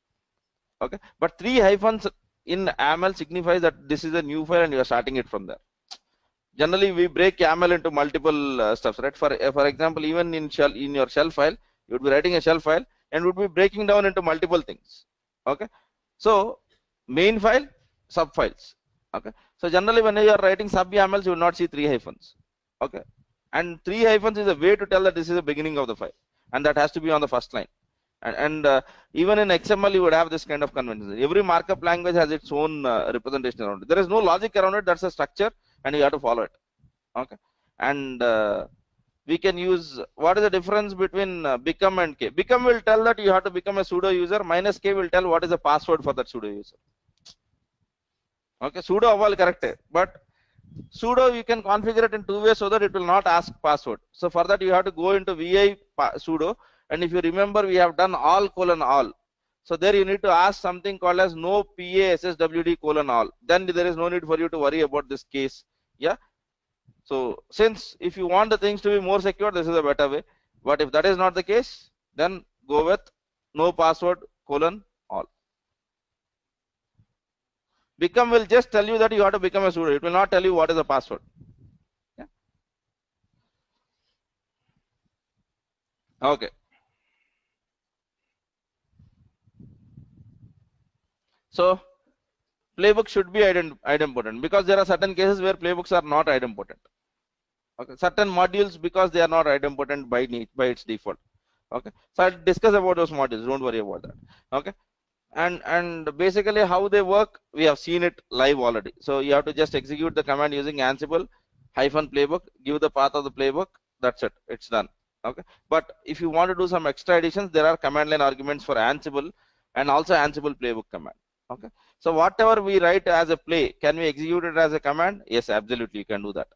Okay, but 3 hyphens in YAML signifies that this is a new file and you are starting it from there. Generally, we break YAML into multiple stuffs, right? For example, even in your shell file, you would be writing a shell file and would be breaking down into multiple things. Okay, so main file, sub files. Okay, so generally when you are writing sub YAMLs, you will not see 3 hyphens. Okay, and 3 hyphens is a way to tell that this is the beginning of the file, and that has to be on the first line. And even in XML, you would have this kind of convention. Every markup language has its own representation around it. There is no logic around it. That's a structure, and you have to follow it. Okay, and we can use, what is the difference between become and k? Become will tell that you have to become a pseudo user. Minus k will tell what is the password for that pseudo user. Okay, pseudo avval correct, but pseudo you can configure it in 2 ways so that it will not ask password. So for that you have to go into vi pseudo, and if you remember, we have done all : all. So there you need to ask something called as no PASSWD : all. Then there is no need for you to worry about this case. Yeah. So since if you want the things to be more secure, this is a better way. But if that is not the case, then go with no password : all. Become will just tell you that you have to become a pseudo. It will not tell you what is the password. Yeah. Okay. So playbook should be idempotent, because there are certain cases where playbooks are not idempotent. Okay, certain modules, because they are not idempotent by its default. Okay, so I'll discuss about those modules. Don't worry about that. Okay, and basically how they work, we have seen it live already. So you have to just execute the command using Ansible -playbook, give the path of the playbook. That's it. It's done. Okay, but if you want to do some extra additions, there are command line arguments for Ansible and also Ansible playbook command. Okay, so whatever we write as a play, can we execute it as a command? Yes, absolutely, you can do that.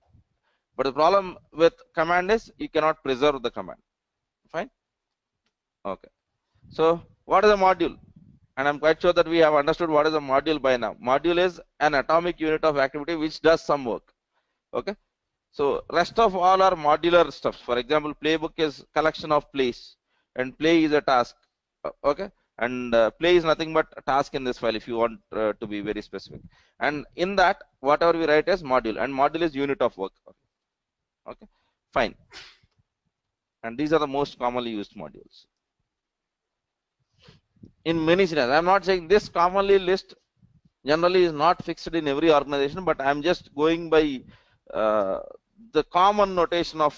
But the problem with command is you cannot preserve the command. Fine. Okay, so what is a module? And I'm quite sure that we have understood what is a module by now. Module is an atomic unit of activity which does some work. Okay, so rest of all are modular stuff. For example, playbook is collection of plays, and play is a task. Okay, and play is nothing but a task in this file if you want to be very specific. And in that, whatever we write is module, and module is unit of work. Okay, fine. And these are the most commonly used modules in many scenarios. I'm not saying this commonly list generally is not fixed in every organization, but I'm just going by the common notation of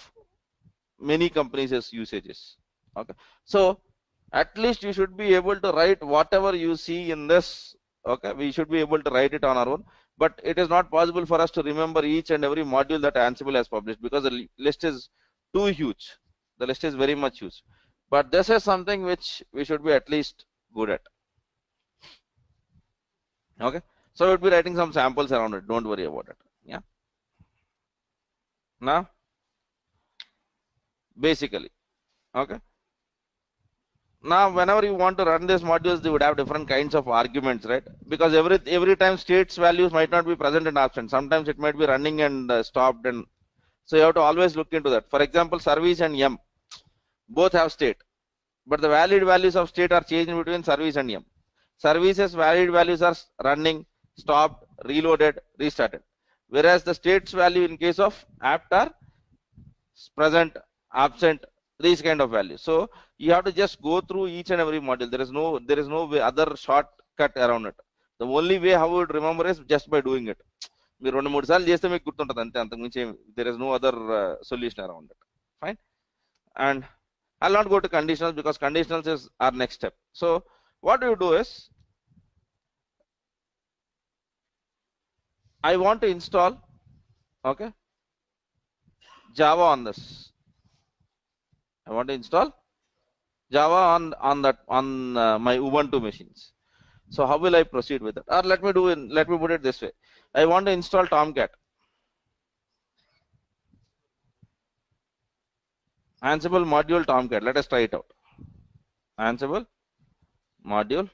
many companies' usages. Okay, so at least you should be able to write whatever you see in this. Okay, we should be able to write it on our own, but it is not possible for us to remember each and every module that Ansible has published, because the list is too huge. The list is very much huge, but this is something which we should be at least good at. Okay, so we'll be writing some samples around it. Don't worry about it. Yeah. Now, basically, okay. Now, whenever you want to run these modules, they would have different kinds of arguments, right? Because every time states values might not be present in absent. Sometimes it might be running and stopped, and so you have to always look into that. For example, service and M both have state, but the valid values of state are changing between service and M. Services valid values are running, stopped, reloaded, restarted, whereas the states value in case of apt are present, absent, these kind of values. So you have to just go through each and every module. There is no way, other shortcut around it. The only way how you would remember is just by doing it. మీరు 2-3 సార్లు చేస్తే మీకు గుర్తుంటుంది అంతే, అంతకుమించి there is no other solution around it. Fine. And I'll not go to conditionals because conditionals is our next step. So what you do is, I want to install, okay, Java on this. I want to install Java on my Ubuntu machines. So how will I proceed with it? Or let me put it this way. I want to install Tomcat. Ansible module Tomcat. Let us try it out. Ansible module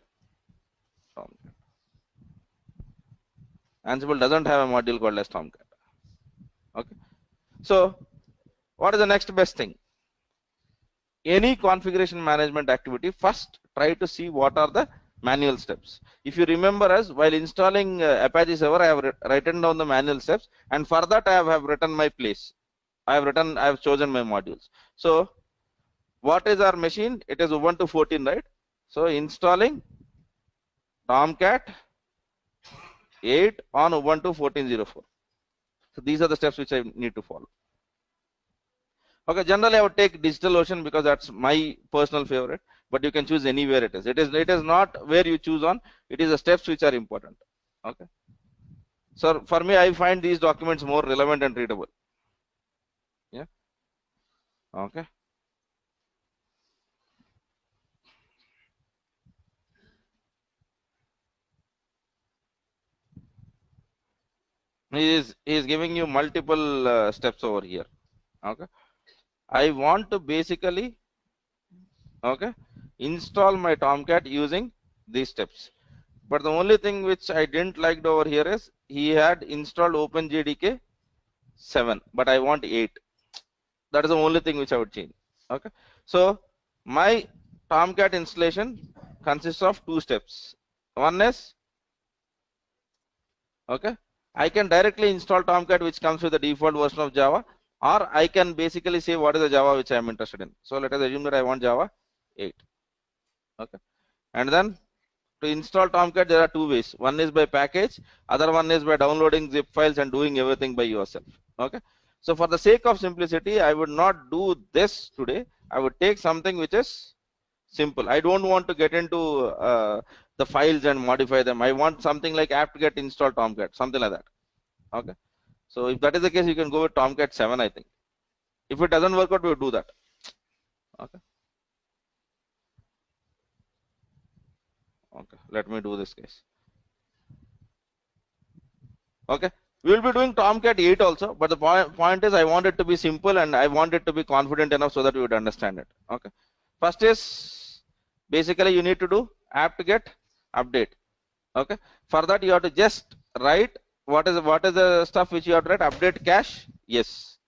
Tomcat. Ansible doesn't have a module called as Tomcat. Okay. So what is the next best thing? Any configuration management activity, first try to see what are the manual steps. If you remember us, while installing Apache server, I have written down the manual steps, and for that I have written my place. I have chosen my modules. So what is our machine? It is Ubuntu 14, right? So installing Tomcat 8 on Ubuntu 14.04. So these are the steps which I need to follow. Okay, generally I would take DigitalOcean because that's my personal favorite, but you can choose anywhere it is. It is not where you choose on, it is the steps which are important. Okay. So for me, I find these documents more relevant and readable. Yeah. Okay. He is giving you multiple steps over here. Okay. I want to basically, okay, install my Tomcat using these steps. But the only thing which I didn't like over here is he had installed OpenJDK 7, but I want 8. That is the only thing which I would change. Okay. So my Tomcat installation consists of 2 steps. One is, okay, I can directly install Tomcat which comes with the default version of Java, or I can basically say what is the Java which I am interested in. So let us assume that I want Java 8. Okay. And then to install Tomcat, there are 2 ways. One is by package, other one is by downloading zip files and doing everything by yourself. Okay. So for the sake of simplicity, I would not do this today. I would take something which is simple. I don't want to get into the files and modify them. I want something like apt-get install Tomcat, something like that. Okay. So if that is the case, you can go with Tomcat 7, I think. If it doesn't work out, we'll do that. Okay. Okay. Let me do this case. Okay. We will be doing Tomcat 8 also, but the point is I want it to be simple and I want it to be confident enough so that you would understand it. Okay. First is basically you need to do apt-get update. Okay. For that you have to just write what is the stuff which you have to write. Update cache, yes.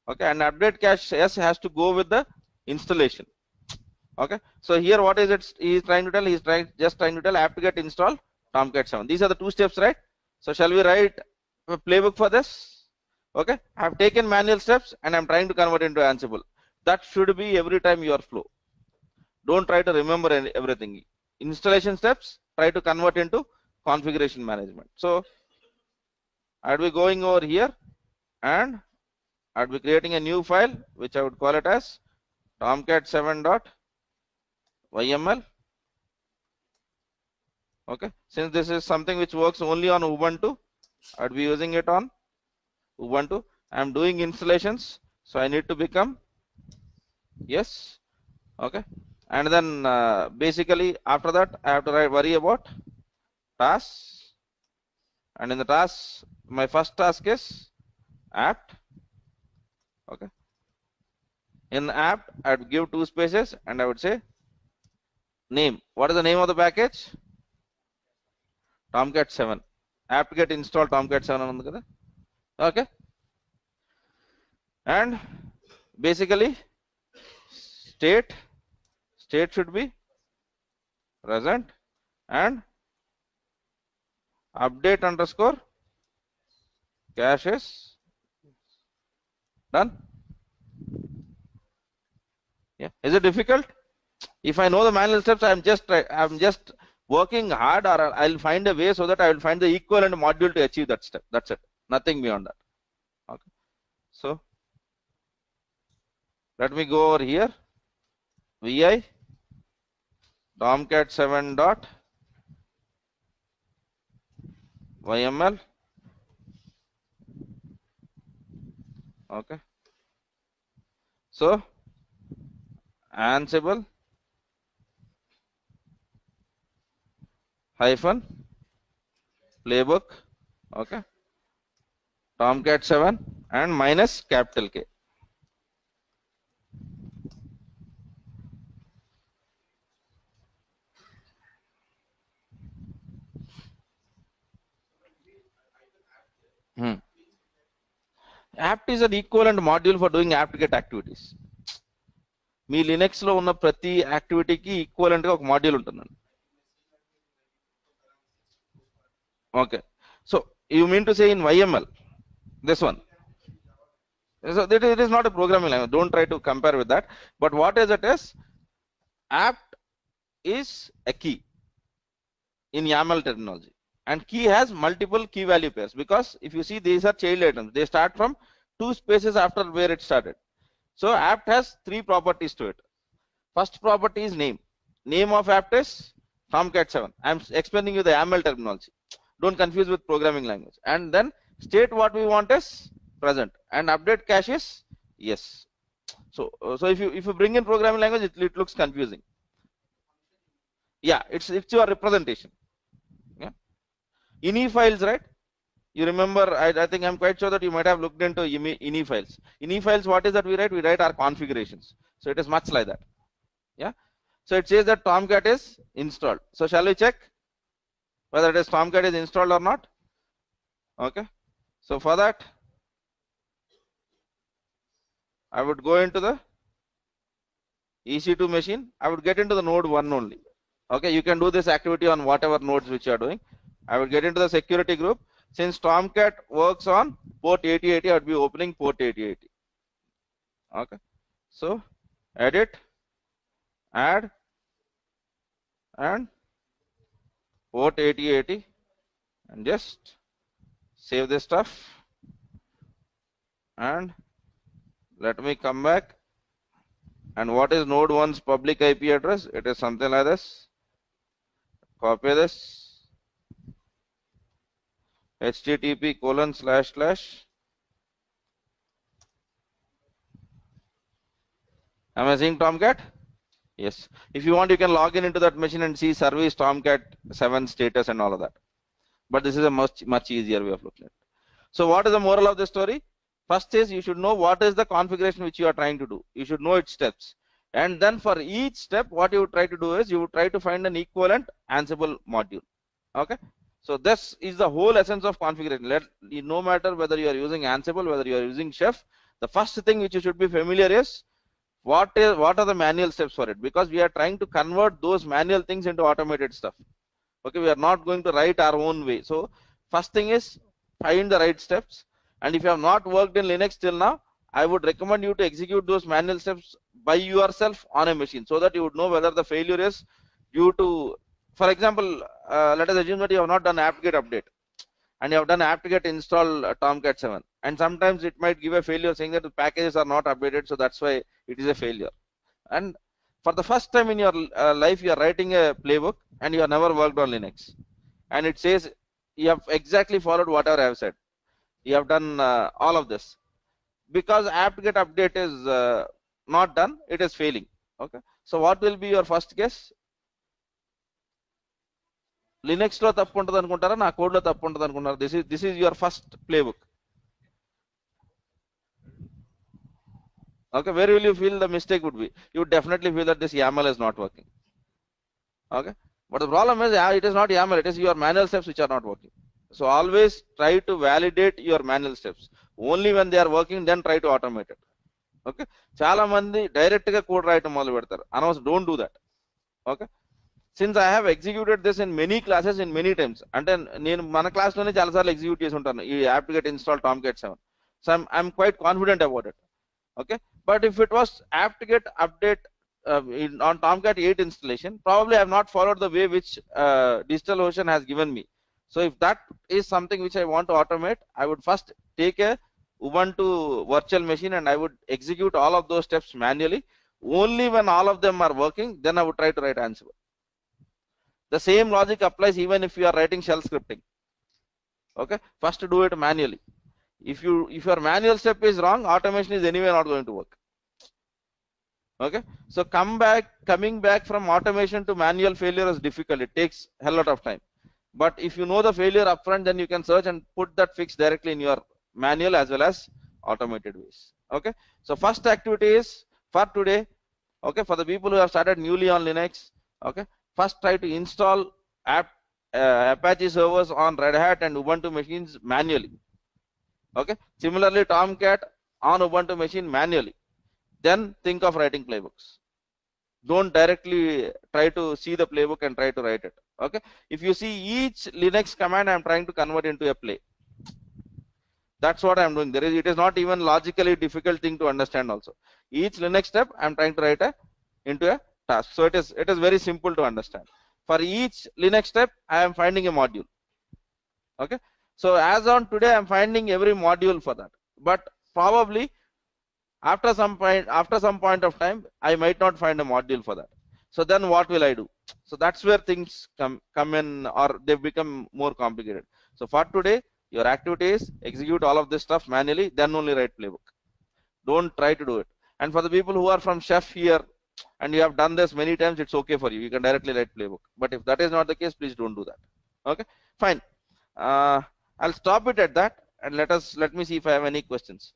Okay. And update cache yes has to go with the installation. Okay. So here what is it he is trying to tell? He is just trying to tell apt-get install Tomcat 7. These are the 2 steps, right? So shall we write a playbook for this? Okay. I have taken manual steps and I'm trying to convert into Ansible. That should be every time your flow. Don't try to remember everything. Installation steps, try to convert into configuration management. So I'll be going over here and I'll be creating a new file which I would call it as tomcat7.yml. Okay. Since this is something which works only on Ubuntu, I'd be using it on Ubuntu. I'm doing installations, so I need to become yes. Okay. And then basically after that I have to worry about tasks, and in the tasks my first task is apt. Okay. In apt I would give 2 spaces and I would say name. What is the name of the package? Tomcat 7. Apt-get install Tomcat 7 on the okay. And basically state should be present and update underscore cache is done. Yeah. Is it difficult? If I know the manual steps, I'm just working hard, or I'll find a way so that I will find the equivalent module to achieve that step. That's it. Nothing beyond that. Okay. So let me go over here. Vi Tomcat 7 dot YML. Okay. So Ansible hyphen playbook. Okay. Tomcat 7 and minus capital K. Apt is an equivalent module for doing apt-get activities. Me Linux లో ఉన్న ప్రతి యాక్టివిటీకి equivalent గా ఒక module ఉంటుందండి. Okay. So you mean to say in YML, this one. So it is not a programming language. Don't try to compare with that. But what is it is, apt is a key in YAML terminology, and key has multiple key value pairs, because if you see, these are child items. They start from 2 spaces after where it started. So apt has 3 properties to it. First property is name. Name of apt is Tomcat 7. I'm explaining you the YAML terminology. Don't confuse with programming language. And then state what we want is present, and update cache is yes. So if you bring in programming language, it looks confusing. Yeah, it's your representation. Yeah, ini files, right? You remember? I think I'm quite sure that you might have looked into ini files. Ini files, what is that we write? We write our configurations. So it is much like that. Yeah. So it says that Tomcat is installed. So shall we check whether it is Tomcat is installed or not? Okay. So for that, I would go into the EC2 machine. I would get into the node 1 only. Okay, you can do this activity on whatever nodes which you are doing. I would get into the security group. Since Tomcat works on port 8080, I would be opening port 8080. Okay, so edit, add, and port 8080, and just save this stuff. And let me come back. And what is node 1's public IP address? It is something like this. Copy this. http:// Am I seeing Tomcat? Yes. If you want, you can log in into that machine and see service Tomcat 7 status and all of that. But this is a much easier way of looking at it. So what is the moral of the story? First is, you should know what is the configuration which you are trying to do. You should know its steps. And then for each step, what you would try to do is, you would try to find an equivalent Ansible module. Okay. So this is the whole essence of configuration. No matter whether you are using Ansible, whether you are using Chef, the first thing which you should be familiar is, what are the manual steps for it, because we are trying to convert those manual things into automated stuff. Okay, we are not going to write our own way. So first thing is, find the right steps. And if you have not worked in Linux till now, I would recommend you to execute those manual steps by yourself on a machine, so that you would know whether the failure is due to, for example, let us assume that you have not done apt-get update, and you have done apt-get install Tomcat 7, and sometimes it might give a failure saying that the packages are not updated, so that's why it is a failure. And for the first time in your life, you are writing a playbook and you have never worked on Linux, and it says you have exactly followed whatever I have said. You have done all of this. Because apt-get update is not done, it is failing. Okay. So what will be your first guess? Linux lo tappu untadu anukuntara, na code lo tappu untadu anukuntara. This is your first playbook. Okay, where will you feel the mistake would be? You would definitely feel that this YAML is not working. Okay, but the problem is, it is not YAML, it is your manual steps which are not working. So always try to validate your manual steps. Only when they are working, then try to automate it. Okay, chala mandi direct ga code write modalu pedtaru. Anavasam, don't do that. Okay, since I have executed this in many classes in many times, అంటే నేను మన class లోనే చాలా సార్లు execute చేసి ఉంటాను ఈ apt-get install Tomcat 7. So I'm quite confident about it. Okay, but if it was apt-get update on Tomcat 8 installation, probably I have not followed the way which DigitalOcean has given me. So if that is something which I want to automate, I would first take a Ubuntu virtual machine and I would execute all of those steps manually. Only when all of them are working, then I would try to write Ansible. The same logic applies even if you are writing shell scripting. Okay, first do it manually. If your manual step is wrong, automation is anyway not going to work. Okay, so coming back from automation to manual failure is difficult. It takes a hell lot of time. But if you know the failure upfront, then you can search and put that fix directly in your manual as well as automated ways. Okay, so first activity is for today. Okay, for the people who have started newly on Linux. Okay, first try to install Apache servers on Red Hat and Ubuntu machines manually. Okay, similarly Tomcat on Ubuntu machine manually. Then think of writing playbooks. Don't directly try to see the playbook and try to write it. Okay, if you see each Linux command, I'm trying to convert into a play. That's what I'm doing. It is not even logically difficult thing to understand also. Each Linux step I'm trying to write into a task. So it is very simple to understand. For each Linux step, I am finding a module. Okay. So as on today, I'm finding every module for that. But probably after some point of time, I might not find a module for that. So then what will I do? So that's where things come in, or they become more complicated. So for today, your activity is execute all of this stuff manually, then only write playbook. Don't try to do it. And for the people who are from chef here and you have done this many times, it's okay for you. You can directly write playbook. But if that is not the case, please don't do that. Okay, fine. I'll stop it at that, and let me see if I have any questions.